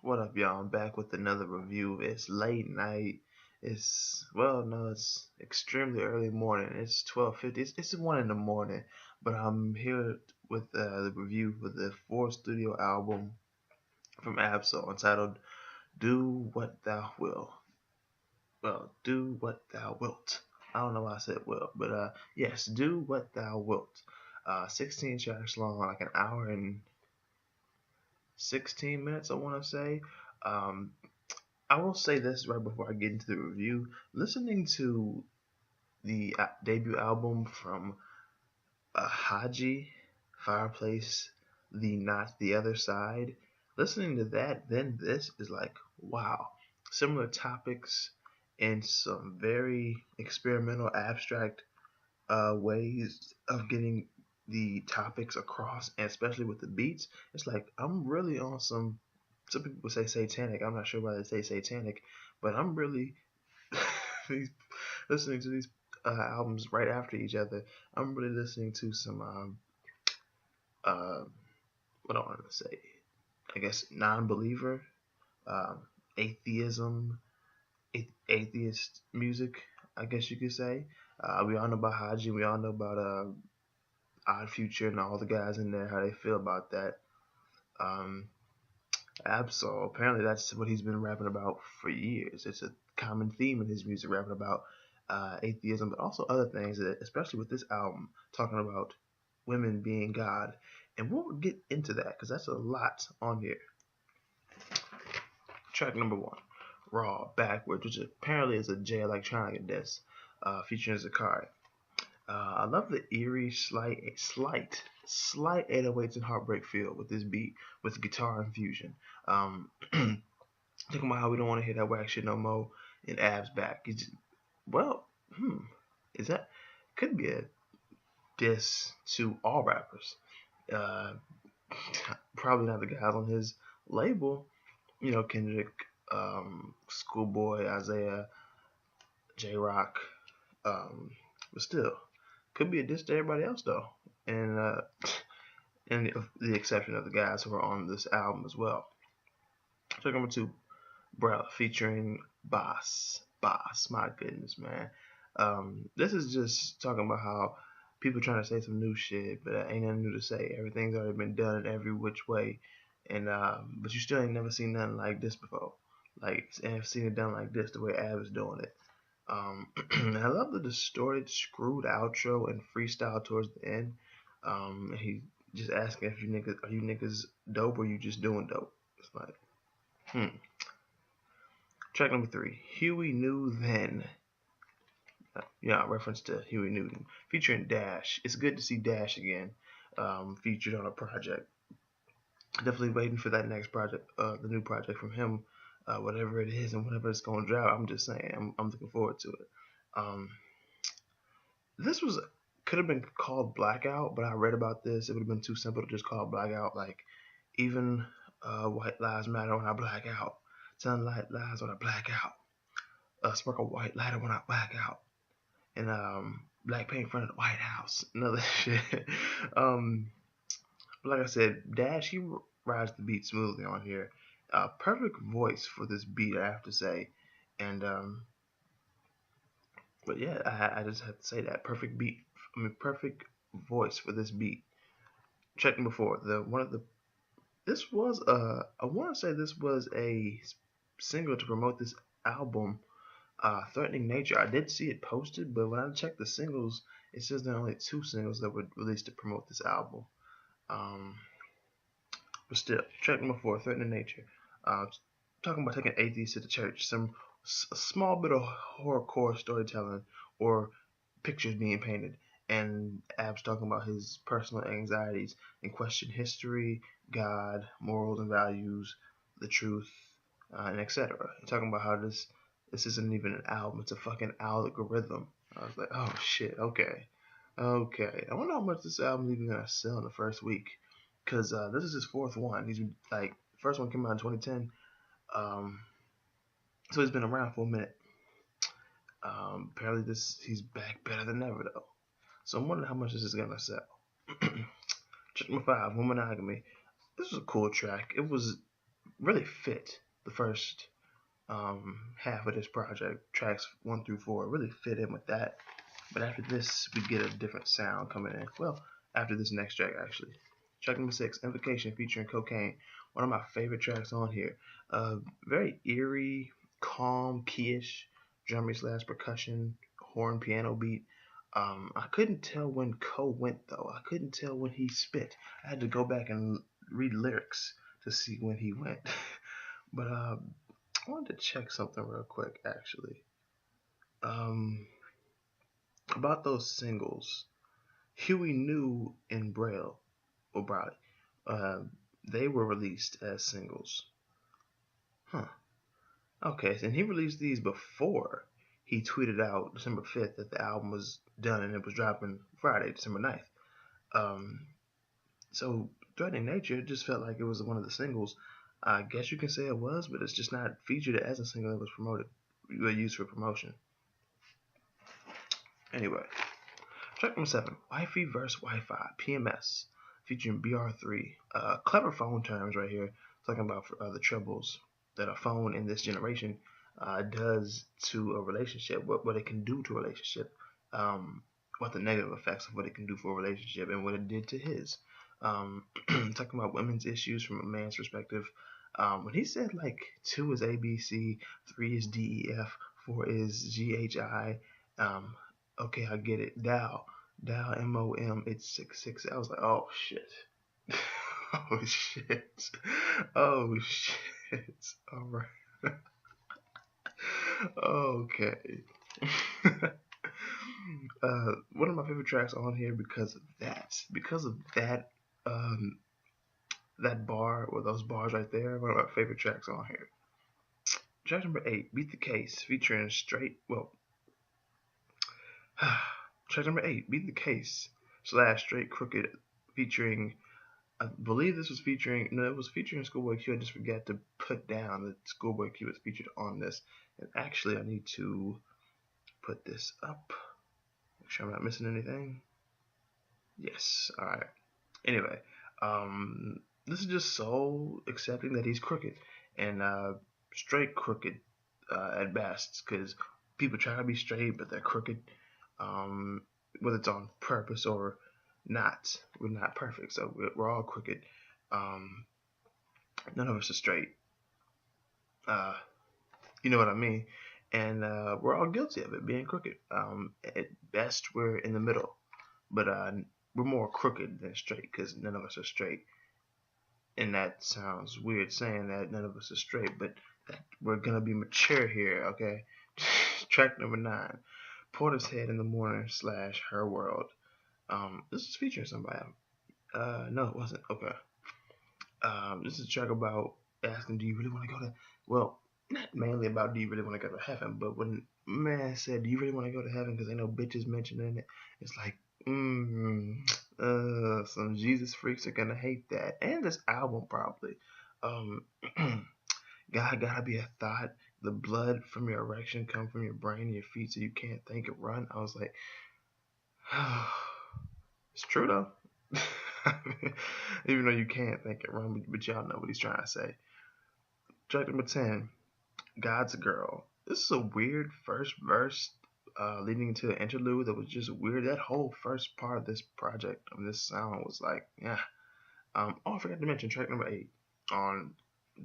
What up, y'all? I'm back with another review. It's late night. It's extremely early morning. It's 12:50. It's 1 in the morning, but I'm here with the review for the fourth studio album from Absol entitled "Do What Thou Will." Well, do what thou wilt. I don't know why I said will, but yes, do what thou wilt. 16 tracks long, like an hour and 16 minutes, I want to say. Um, I will say this right before I get into the review. Listening to the debut album from Haji, Fireplace, The Not the Other Side, listening to that, then this is like, wow. Similar topics and some very experimental, abstract ways of getting the topics across, and especially with the beats. It's like I'm really on some people say satanic. I'm not sure why they say satanic, but I'm really these, listening to these albums right after each other. I'm really listening to some uh, what I want to say. I guess non-believer, um, atheism, atheist music. I guess you could say. We all know about Haji. We all know about Odd Future and all the guys in there. How they feel about that. Um, Absol, apparently that's what he's been rapping about for years. It's a common theme in his music, rapping about atheism, but also other things, especially with this album, talking about women being God. And we'll get into that because that's a lot on here. Track number one, Raw, Backwards, which apparently is a J Electronica disc featuring Zakari. I love the eerie, slight 808s and heartbreak feel with this beat, with guitar infusion. Talking about how we don't want to hear that whack shit no more, and Ab's back. Well, is that could be a diss to all rappers. Uh, Probably not the guys on his label. Kendrick, Schoolboy, Isaiah, J Rock, um, but still, could be a diss to everybody else though, and the exception of the guys who are on this album as well. Track number two, Bruh, featuring Boss. My goodness, man. This is just talking about how people trying to say some new shit, but ain't nothing new to say. Everything's already been done in every which way, and but you still ain't never seen nothing like this before. Like, and have seen it done like this, the way Ab is doing it. I love the distorted, screwed outro and freestyle towards the end. And he just asking if are you niggas dope or you just doing dope? It's like, hmm. Track number three, Huey Knew Then. Yeah, reference to Huey Newton, featuring Dash. It's good to see Dash again, featured on a project. Definitely waiting for that next project, the new project from him, whatever it is and whatever it's gonna drop. I'm just saying, I'm looking forward to it. Um, this could have been called Blackout, but I read about this. It would have been too simple to just call it Blackout. Like, even white lives matter when I black out. Sunlight lies when I black out. Spark a white lighter when I black out. And black paint in front of the White House. Another shit. um, like I said, Dash, he rides the beat smoothly on here. Perfect voice for this beat, I have to say. And but yeah, I just have to say that perfect beat. Perfect voice for this beat. Checking before the one of the this was I want to say this was a single to promote this album, Threatening Nature. I did see it posted, but when I checked the singles, it says there are only two singles that were released to promote this album. Um, but still, track number four, Threatening Nature. Talking about taking atheists to the church, a small bit of horrorcore storytelling or pictures being painted, and Ab's talking about his personal anxieties and question history, God, morals and values, the truth, and etc. Talking about how this isn't even an album; it's a fucking algorithm. I was like, oh shit, okay. I wonder how much this album's even gonna sell in the first week, cause this is his fourth one. He's like, first one came out in 2010, um, so he's been around for a minute. Apparently he's back better than ever though. So I'm wondering how much this is gonna sell. Track number five, Womanogamy. This was a cool track. It was really fit the first half of this project. Tracks 1 through 4 really fit in with that. But after this, we get a different sound coming in. Well, after this next track, actually. Track number 6, Invocation, featuring Cocaine. One of my favorite tracks on here. Very eerie, calm, keyish, drummy slash percussion, horn, piano beat. I couldn't tell when Co went, though. I couldn't tell when he spit. I had to go back and read lyrics to see when he went. But I wanted to check something real quick, actually. About those singles. Huey New and Braille, or Braille, they were released as singles. Huh. Okay, and he released these before he tweeted out December 5th that the album was done and it was dropping Friday, December 9th. So Threatening Nature just felt like it was one of the singles. I guess you can say it was, but it's just not featured as a single that was promoted, used for promotion. Anyway, track number 7, Wi-Fi vs. Wi-Fi, PMS, featuring BR3. Clever phone terms right here, talking about the troubles that a phone in this generation does to a relationship, what it can do to a relationship, what the negative effects of what it can do for a relationship, and what it did to his. Talking about women's issues from a man's perspective. When he said like 2 is ABC, 3 is DEF, 4 is GHI, okay, I get it. Dow MOM, it's 66. I was like, oh shit. Oh shit. Oh shit. Alright. Okay. One of my favorite tracks on here because of that that bar or those bars right there. One of my favorite tracks on here. Track number 8, Beat the Case, featuring track number 8, Beat the Case / Straight Crooked, featuring, I believe this was featuring, no, it was featuring Schoolboy Q. I just forgot to put down that Schoolboy Q was featured on this. And actually, I need to put this up. Make sure I'm not missing anything. Yes, alright. Anyway, this is just so accepting that he's crooked. And straight crooked at best, because people try to be straight, but they're crooked. Whether it's on purpose or not, we're not perfect, so we're all crooked. None of us are straight. You know what I mean? And we're all guilty of it, being crooked. At best, we're in the middle, but we're more crooked than straight, because none of us are straight. And that sounds weird saying that none of us are straight, but we're gonna be mature here, okay? Track number 9, Portishead in the Morning / Her World. This is featuring somebody. No, it wasn't. Okay. This is a track about asking, do you really want to go to, well, not mainly about do you really want to go to heaven, but when man said, do you really want to go to heaven, because ain't no bitches mentioned in it, it's like, some Jesus freaks are gonna hate that, and this album probably. God gotta be a thought. The blood from your erection come from your brain and your feet, so you can't think and run. I was like, it's true though. Even though you can't think and run, but y'all know what he's trying to say. Track number 10, God's Girl. This is a weird first verse leading into an interlude that was just weird. That whole first part of this project, of this sound, was like, yeah. Oh, I forgot to mention track number 8 on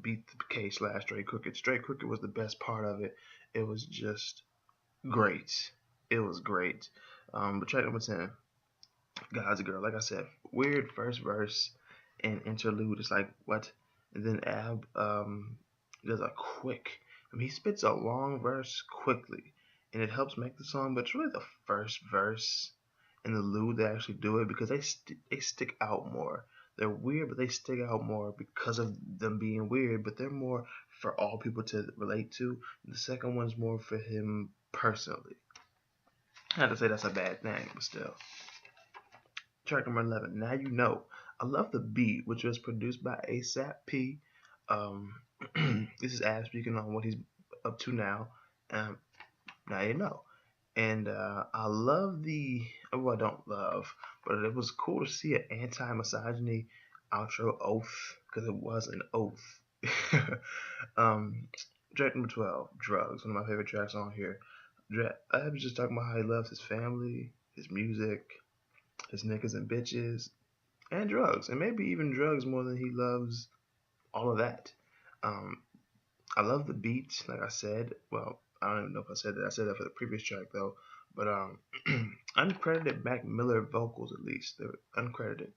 Beat the Case / Straight Crooked. Straight Crooked was the best part of it. It was just great. It was great. But track number 10, God's Girl. Like I said, weird first verse and interlude. It's like, what? And then Ab does a quick, he spits a long verse quickly, and it helps make the song, but it's really the first verse and the lude that actually do it, because they stick out more. They're weird, but they stick out more because of them being weird, but they're more for all people to relate to. The second one's more for him personally. Not to say that's a bad thing, but still. Track number 11, Now You Know. I love the beat, which was produced by ASAP P. This is Ab speaking on what he's up to now. Now you know. And I love I don't love, but it was cool to see an anti-misogyny outro oath, because it was an oath. Track number 12, Drugs, one of my favorite tracks on here. I was just talking about how he loves his family, his music, his niggas and bitches, and drugs, and maybe even drugs more than he loves all of that. Um, I love the beat, like I said. Well, I don't even know if I said that. I said that for the previous track though. But uncredited Mac Miller vocals at least. They're uncredited.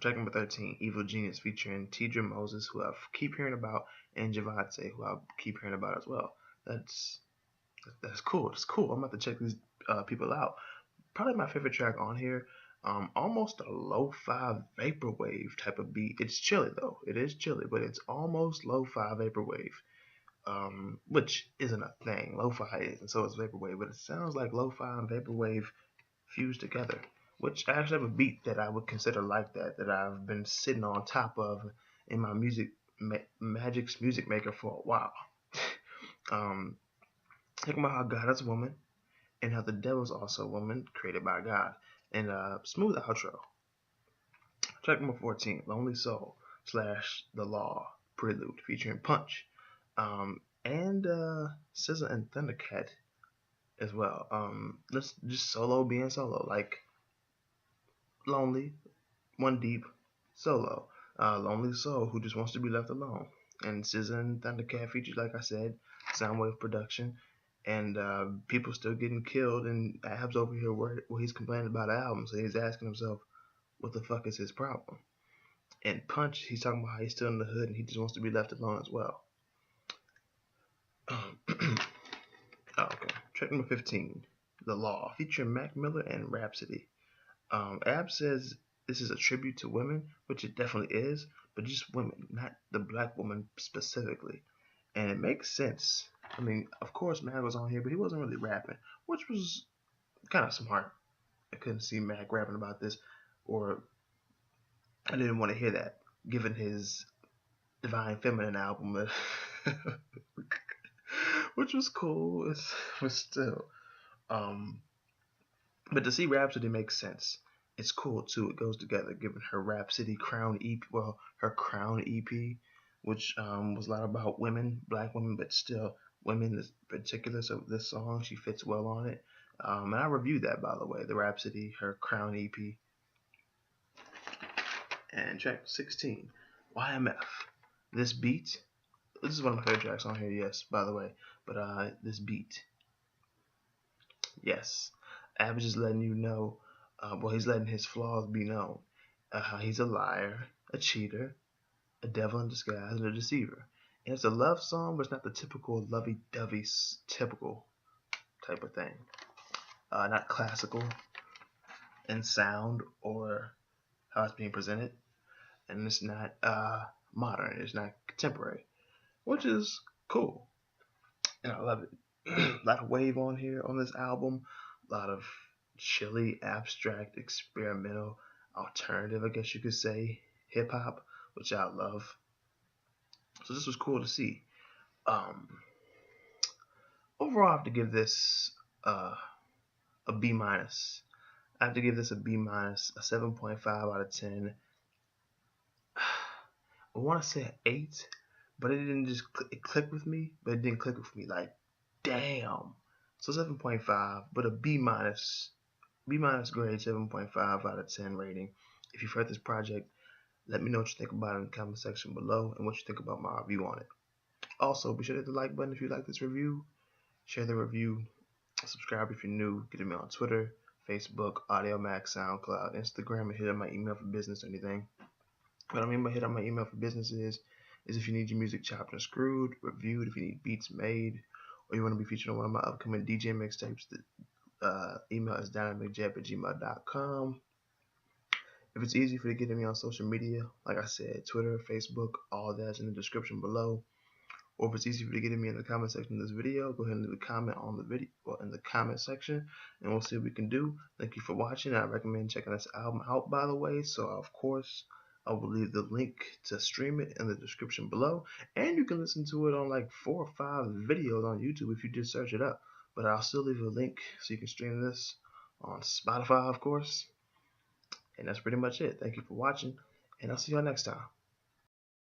Track number 13, Evil Genius featuring Tidra Moses, who I keep hearing about, and Javante, who I keep hearing about as well. That's cool. It's cool. I'm about to check these people out. Probably my favorite track on here. Almost a lo-fi vaporwave type of beat. It's chilly though. It is chilly, but it's almost lo-fi vaporwave. Which isn't a thing. Lo-fi is, and so is vaporwave. But it sounds like lo-fi and vaporwave fused together. Which I actually have a beat that I would consider like that I've been sitting on top of in my Magic's Music Maker for a while. Talking about how God is a woman and how the devil is also a woman created by God. And smooth outro. Track number 14, Lonely Soul / The Law Prelude featuring Punch. And SZA and Thundercat as well. Let's just solo being solo, like Lonely, One Deep, solo. Lonely Soul who just wants to be left alone. And SZA and Thundercat featured, like I said, Soundwave production. And people still getting killed, and Abs over here where he's complaining about albums, so he's asking himself, what the fuck is his problem? And Punch, he's talking about how he's still in the hood and he just wants to be left alone as well. Okay. Track number 15, The Law, featuring Mac Miller and Rhapsody. Ab says this is a tribute to women, which it definitely is, but just women, not the black woman specifically. And it makes sense. I mean, of course, Mac was on here, but he wasn't really rapping, which was kind of smart. I couldn't see Mac rapping about this, or I didn't want to hear that, given his Divine Feminine album, which was cool, but still. But to see Rhapsody makes sense. It's cool too. It goes together, given her Rhapsody Crown EP, her Crown EP, which was a lot about women, black women, but still women in particular. So this song, she fits well on it. And I reviewed that, by the way, the Rhapsody, her Crown EP. And track 16, YMF. This beat, this is one of my favorite tracks on here, yes, by the way. But this beat, yes. Ab is just letting you know, he's letting his flaws be known. He's a liar, a cheater, a devil in disguise, and a deceiver. And it's a love song, but it's not the typical lovey-dovey, typical type of thing. Not classical in sound or how it's being presented. And it's not modern. It's not contemporary, which is cool. And I love it. A lot of wave on here on this album. A lot of chilly, abstract, experimental, alternative, I guess you could say, hip hop, which I love. So this was cool to see. Overall, I have to give this a B minus. I have to give this a B minus, a 7.5 out of 10. I want to say an 8, but it didn't just it clicked with me, but it didn't click with me. Like, damn. So 7.5, but a B minus grade, 7.5 out of 10 rating. If you've heard this project, let me know what you think about it in the comment section below and what you think about my review on it. Also, be sure to hit the like button if you like this review. Share the review. Subscribe if you're new. Get me on Twitter, Facebook, AudioMac, SoundCloud, Instagram, and hit up my email for business or anything. What I mean by hit up my email for business is if you need your music chopped and screwed, reviewed, if you need beats made, or you want to be featured on one of my upcoming DJ mixtapes, the email is DynamicJAB@gmail.com. If it's easy for you to get me on social media, like I said, Twitter, Facebook, all that's in the description below. Or if it's easy for you to get me in the comment section of this video, go ahead and leave a comment on the video or in the comment section, and we'll see what we can do. Thank you for watching. I recommend checking this album out, by the way. So of course, I will leave the link to stream it in the description below, and you can listen to it on like 4 or 5 videos on YouTube if you just search it up. But I'll still leave a link so you can stream this on Spotify, of course. And that's pretty much it. Thank you for watching, and I'll see y'all next time.